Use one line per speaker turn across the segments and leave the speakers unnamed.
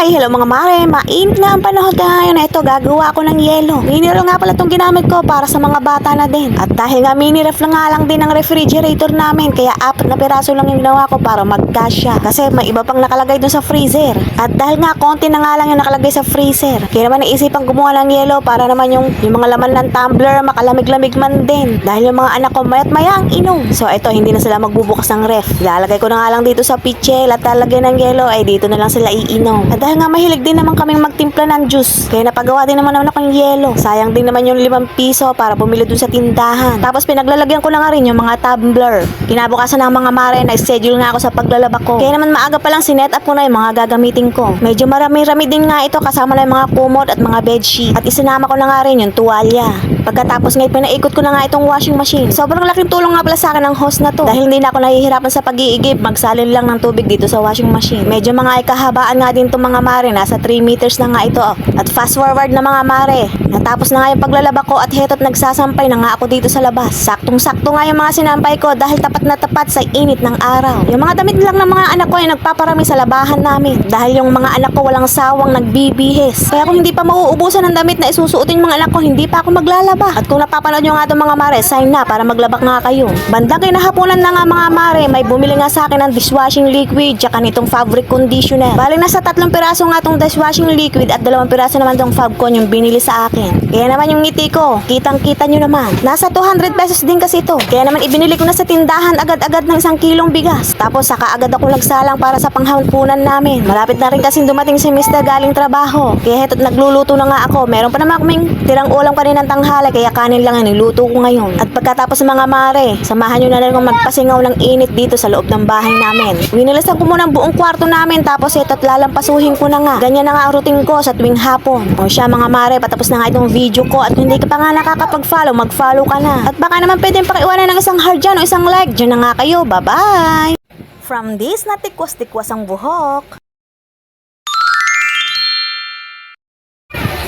Hi! Hello mga mare! Mainit nga ang panahon ngayon. Ito, gagawa ako ng yelo. Mini ref nga pala itong ginamit ko para sa mga bata na din. At dahil nga mini ref na nga lang din ang refrigerator namin, kaya 4 na piraso lang yung ginawa ko para magkasya. Kasi may iba pang nakalagay dun sa freezer. At dahil nga konti na nga lang yung nakalagay sa freezer, kaya naman naisipan gumawa ng yelo para naman yung mga laman ng tumbler makalamig-lamig man din. Dahil yung mga anak ko mayat maya ang inom. So ito, hindi na sila magbubukas ng ref. Lalagay ko na nga lang dito sa pitchel at lalagay ng yelo, ay dito na lang sila iinom. At dahil nga mahilig din naman kaming magtimpla ng juice, kaya napagawa din naman ako ng yelo. Sayang din naman yung 5 piso para bumili dun sa tindahan. Tapos pinaglalagyan ko na nga rin yung mga tumbler. Kinabukasan ng mga mare, na-schedule nga ako sa paglalaba ko. Kaya naman maaga pa lang sinet up ko na yung mga gagamitin ko. Medyo marami-rami din nga ito, kasama na yung mga kumot at mga bedsheet. At isinama ko na nga rin yung tuwalya. Pagkatapos ngayon, pinaikot ko na nga itong washing machine. Sobrang laking tulong nga pala sa akin ng hose na to. Dahil hindi na ako nahihirapan sa pag-iigib, magsalin lang ng tubig dito sa washing machine. Medyo mga ikahabaan nga din itong mga mare, nasa 3 meters na nga ito. At fast forward na mga mare, natapos na nga yung paglalaba ko at heto't nagsasampay na nga ako dito sa labas. Saktong-sakto nga yung mga sinampay ko dahil tapat na tapat sa init ng araw. Yung mga damit lang ng mga anak ko ay nagpaparami sa labahan namin. Dahil yung mga anak ko walang sawang nagbibihis. Kaya kung hindi pa mauubusan ng damit na isusuotin mga anak ko, hindi pa ako maglalaba. At kung napapanood nyo nga itong mga mare, sign na para maglaba nga kayo. Bandang kinahaponan na nga mga mare, may bumili nga sa akin ng dishwashing liquid tsaka nitong fabric conditioner. Bali nasa 3 piraso nga itong dishwashing liquid at 2 piraso naman itong Fabcon yung binili sa akin. Kaya naman yung ngiti ko, kitang-kita nyo naman. Nasa 200 pesos din kasi ito. Kaya naman ibinili ko na sa tindahan agad-agad ng 1 kilong bigas. Tapos saka agad ako nagsalang para sa panghapunan namin. Malapit na rin kasi dumating si Mr. galing trabaho. Kaya heto't nagluluto na nga ako. Meron pa naman kaming tirang ulam kanina ng tanghali, kaya kanin lang ang niluto ko ngayon. At pagkatapos mga mare, samahan nyo na rin kung magpasingaw ng init dito sa loob ng bahay namin. Winilisan ko muna ang buong kwarto namin, tapos heto't lalampasuhin ko na nga. Ganyan na nga ang routine ko sa tuwing hapon. O siya mga mare, patapos na nga itong video ko at kung hindi ka pa nga nakakapag-follow, mag-follow ka na. At baka naman pwedeng pakiiwanan ng isang heart dyan o isang like. Diyan na nga kayo. Bye-bye! From this, natikwas-tikwas ang buhok.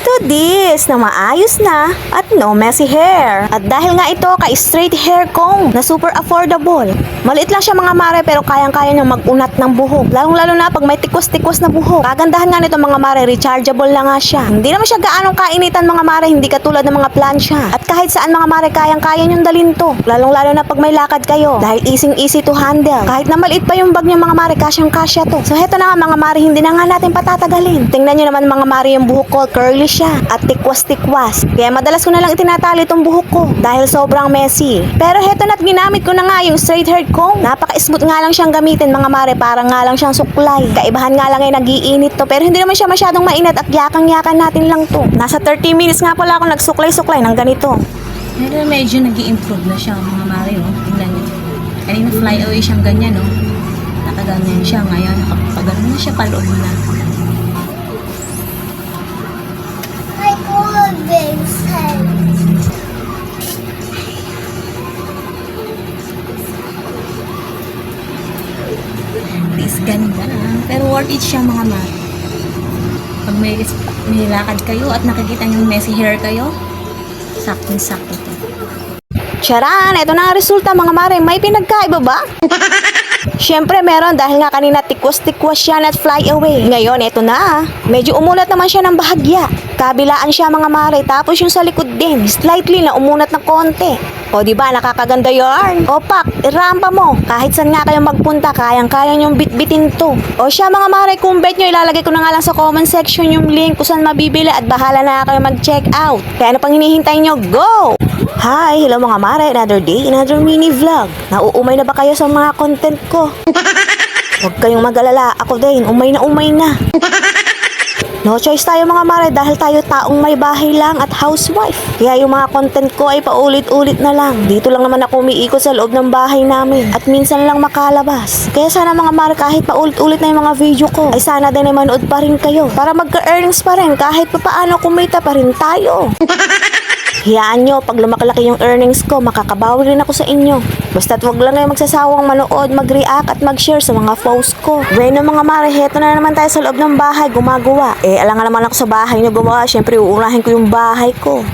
To this, na maayos na at no messy hair. At dahil nga ito kay straight hair comb na super affordable. Maliit lang siya mga mare pero kayang-kaya niyang mag-unat ng buhok. Lalong-lalo na pag may tikwas-tikwas na buhok. Kagandahan nga nito mga mare, rechargeable lang nga siya. Hindi naman siya gaanong kainitan mga mare, hindi katulad ng mga plansya. At kahit saan mga mare, kayang-kaya niyong dalhin to. Lalong-lalo na pag may lakad kayo. Dahil easy to handle. Kahit na maliit pa yung bag niyo mga mare, kasyang-kasya to. So heto na nga mga mare, hindi na nga natin patatagalin. Tingnan niyo naman mga mare yung buhok ko, curly siya at tikwas-tikwas. Kaya madalas ko na lang itinatali itong buhok ko dahil sobrang messy. Pero heto na't ginamit ko na nga yung straight hair comb. Napaka-smooth nga lang siyang gamitin mga mare, parang nga lang siyang suklay. Kaibahan nga lang ay nag-iinit to pero hindi naman siya masyadong mainit at yakang-yakan natin lang to. Nasa 30 minutes nga pala ako nagsuklay-suklay ng ganito.
Pero medyo nag-i-improve na siya mga mare, oh. Tingnan niyo. Kanina fly away siyang ganyan, oh. Nakaganyan siya. Ngayon, nakapagano na siya, paloob na. Is ganda. Pero worth it siya mga mare. Pag may lakad kayo at nakikita niyong messy hair kayo, sakto-sakto to.
Charan! Ito na ang resulta mga mare. May pinagkaiba ba? Siyempre meron dahil nga kanina tikwas-tikwas siya at fly away. Ngayon, eto na. Medyo umulat naman siya ng bahagya. Kabilaan siya mga mare. Tapos yung sa likod din, slightly na umunat na konti. O diba, nakakaganda yarn? O pak, irampa mo. Kahit saan nga kayo magpunta, kayang-kaya nyong bitbitin to. O siya mga mare, kung bet nyo, ilalagay ko na nga lang sa comment section yung link kung saan mabibili at bahala na kayo mag-check out. Kaya ano pang hinihintay nyo? Go! Hi! Hello mga mare, another day, another mini vlog. Nauumay na ba kayo sa mga content ko? Huwag kayong mag-alala, ako din, umay na. No choice tayo mga mare dahil tayo taong may bahay lang at housewife. Kaya yung mga content ko ay paulit-ulit na lang. Dito lang naman ako umiikot sa loob ng bahay namin at minsan lang makalabas. Kaya sana mga mare kahit paulit-ulit na yung mga video ko ay sana din ay manood pa rin kayo para magka-earnings pa rin kahit papaano kumita pa rin tayo. Hiyaan nyo, pag lumakalaki yung earnings ko, makakabawi rin ako sa inyo. Basta't wag lang kayo magsasawang manood, mag-react at mag-share sa mga posts ko. Bueno mga mare, heto na naman tayo sa loob ng bahay, gumagawa. Alangan naman ako sa bahay nyo gumawa, syempre uunahin ko yung bahay ko.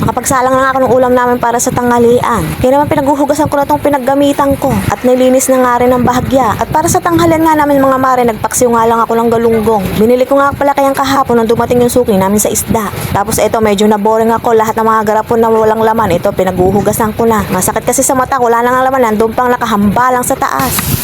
Nakapagsalang na nga ako ng ulam namin para sa tanghalian. Kaya naman pinaghuhugasan ko na itong pinaggamitan ko. At nilinis na nga rin ng bahagya. At para sa tanghalian nga namin mga mare, nagpaksiw nga lang ako ng galunggong. Binili ko nga pala kayang kahapon nung dumating yung suki namin sa isda. Tapos ito medyo naboring ako. Lahat ng mga garapon na walang laman. Ito pinaghuhugasan ko na. Masakit kasi sa mata. Wala na nga laman. Nandun pang nakahamba lang sa taas.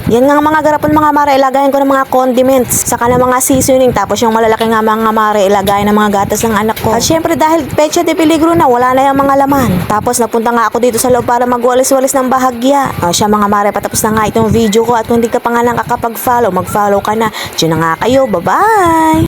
Yan nga ang mga garapon mga mare, ilagayin ko ng mga condiments, saka ng mga seasoning, tapos yung malalaki nga mga mare, ilagayin ng mga gatas ng anak ko. At syempre dahil pecha de peligro na, wala na yung mga laman. Tapos napunta nga ako dito sa loob para magwalis-walis ng bahagya. O siya mga mare, patapos na nga itong video ko at kung hindi ka pa nga nakakapag-follow, mag-follow ka na. Diyan na nga kayo, bye-bye!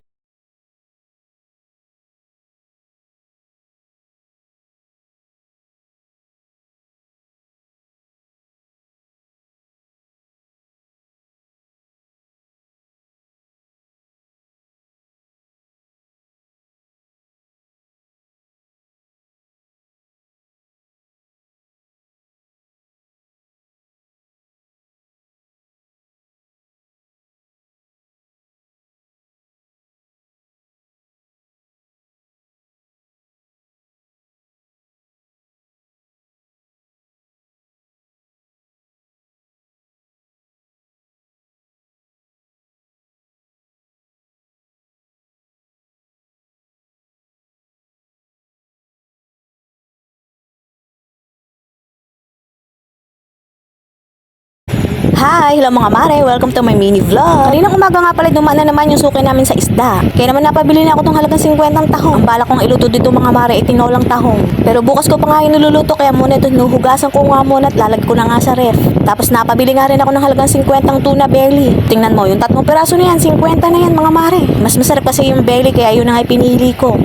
Hi! Hello mga mare! Welcome to my mini vlog! Kaninang umaga nga pala dumaan na naman yung suki namin sa isda. Kaya naman napabili na ako tong halagang 50 tahong. Ang bala kong iluto dito mga mare, itinolang tahong. Pero bukas ko pa nga yung niluluto kaya muna ito nuhugasan ko nga muna at lalag ko na nga sa ref. Tapos napabili nga rin ako ng halagang 50 tuna belly. Tingnan mo, yung 3 peraso na yan, 50 na yan mga mare. Mas masarap kasi yung belly kaya yun na nga pinili ko.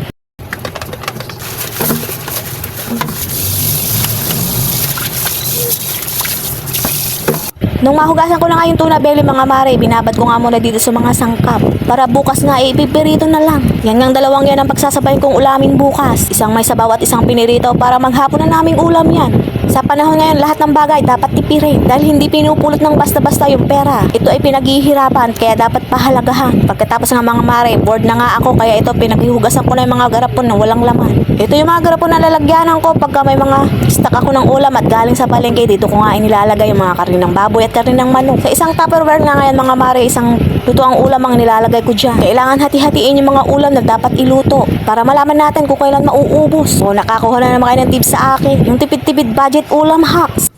Nung mahugasan ko na nga yung tuna belly mga mare, binabad ko nga muna dito sa mga sangkap. Para bukas nga ipipirito na lang. Yan ngang dalawang yan ang pagsasabayin kong ulamin bukas. Isang may sabaw at isang pinirito para maghapon na naming ulam yan. Sa panahon ngayon, lahat ng bagay dapat tipirin dahil hindi pinupulot ng basta-basta yung pera. Ito ay pinaghihirapan kaya dapat pahalagahan. Pagkatapos nga mga mare, bored na nga ako kaya ito pinaghihugasan ko na yung mga garapon na walang laman. Ito yung mga garapon na lalagyanan ko pagka may mga stock ako ng ulam at galing sa palengke. Dito ko nga inilalagay yung mga karinang baboy at karinang manok. Sa isang Tupperware nga ngayon mga mare, isang lutuang ulam ang nilalagay ko dyan. Kailangan hati-hatiin yung mga ulam na dapat iluto para malaman natin kung kailan mauubos. O nakakuha na naman kayo ng tips sa akin. Yung tipid-tipid budget ulam hacks.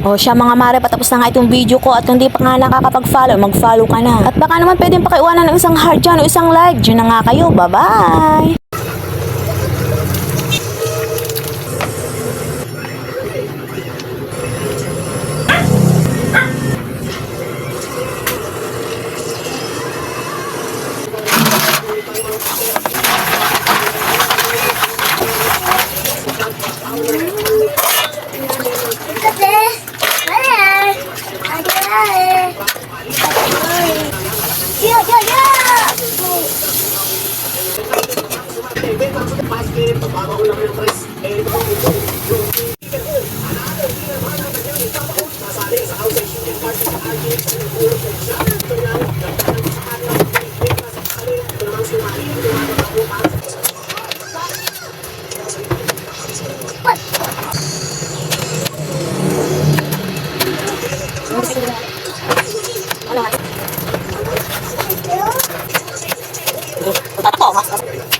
O siya mga mare, patapos na nga itong video ko at kung di pa nga nakakapag-follow, mag-follow ka na. At baka naman pwedeng pakiuwanan ng isang heart dyan o isang like. Diyan na nga kayo. Bye-bye! Mas